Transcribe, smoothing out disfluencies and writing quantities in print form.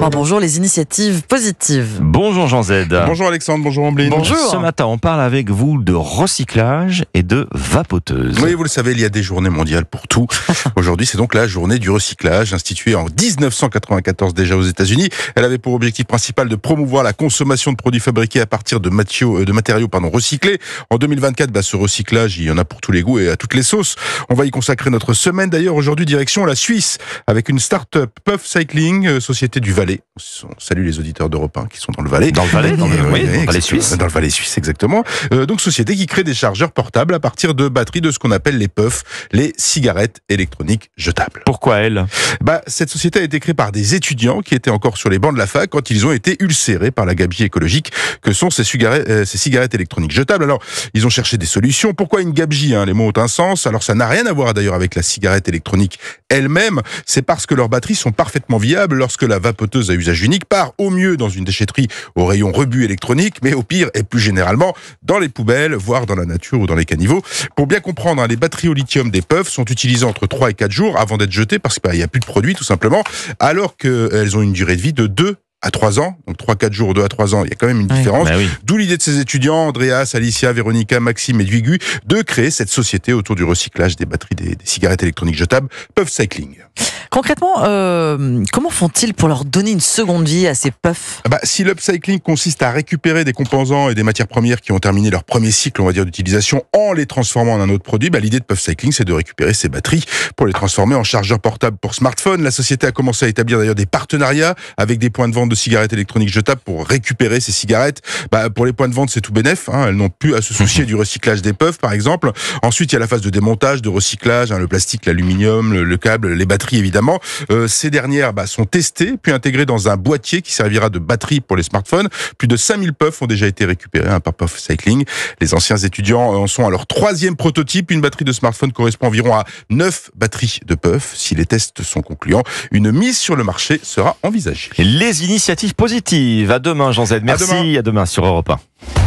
Europe 1, bonjour, les initiatives positives. Bonjour Jean Z. Bonjour Alexandre, bonjour Ambline. Bonjour. Ce matin, on parle avec vous de recyclage et de vapoteuse. Oui, vous le savez, il y a des journées mondiales pour tout. Aujourd'hui, c'est donc la journée du recyclage, instituée en 1994 déjà aux États-Unis. Elle avait pour objectif principal de promouvoir la consommation de produits fabriqués à partir de matériaux recyclés. En 2024, ce recyclage, il y en a pour tous les goûts et à toutes les sauces. On va y consacrer notre semaine. D'ailleurs, aujourd'hui, direction la Suisse, avec une start-up Puff Cycling, société du Valais. On salue les auditeurs d'Europe 1 qui sont dans le Valais. Dans le Valais, dans le Valais suisse. Dans le Valais suisse, exactement. Donc, société qui crée des chargeurs portables à partir de batteries de ce qu'on appelle les puffs, les cigarettes électroniques jetables. Pourquoi elle ? Cette société a été créée par des étudiants qui étaient encore sur les bancs de la fac quand ils ont été ulcérés par la gabegie écologique que sont ces cigarettes électroniques jetables. Alors, ils ont cherché des solutions. Pourquoi une gabegie ? Les mots ont un sens. Alors, ça n'a rien à voir d'ailleurs avec la cigarette électronique elle-même. C'est parce que leurs batteries sont parfaitement viables lorsque la vapoteuse à usage unique part au mieux dans une déchetterie au rayon rebut électronique, mais au pire et plus généralement dans les poubelles, voire dans la nature ou dans les caniveaux. Pour bien comprendre, les batteries au lithium des puffs sont utilisées entre 3 et 4 jours avant d'être jetées parce qu'il n'y a plus de produit tout simplement, alors qu'elles ont une durée de vie de 2 à 3 ans, donc 3-4 jours, 2 à 3 ans, il y a quand même une différence. Oui. D'où l'idée de ces étudiants, Andreas, Alicia, Véronica, Maxime et Duigu, de créer cette société autour du recyclage des batteries des cigarettes électroniques jetables, Puff Cycling. Concrètement, comment font-ils pour leur donner une seconde vie à ces puffs ? Si l'upcycling consiste à récupérer des composants et des matières premières qui ont terminé leur premier cycle, on va dire, d'utilisation en les transformant en un autre produit, l'idée de Puff Cycling, c'est de récupérer ces batteries pour les transformer en chargeurs portables pour smartphones. La société a commencé à établir d'ailleurs des partenariats avec des points de vente de cigarettes électroniques jetables pour récupérer ces cigarettes. Pour les points de vente, c'est tout bénef, elles n'ont plus à se soucier du recyclage des puffs, par exemple. Ensuite, il y a la phase de démontage, de recyclage, le plastique, l'aluminium, le câble, les batteries, évidemment. Ces dernières sont testées, puis intégrées dans un boîtier qui servira de batterie pour les smartphones. Plus de 5000 puffs ont déjà été récupérés par Puff Cycling. Les anciens étudiants en sont à leur 3e prototype. Une batterie de smartphone correspond environ à 9 batteries de puffs. Si les tests sont concluants, une mise sur le marché sera envisagée. Les initiatives positives. À demain, Jean Z. Merci. À demain sur Europe 1.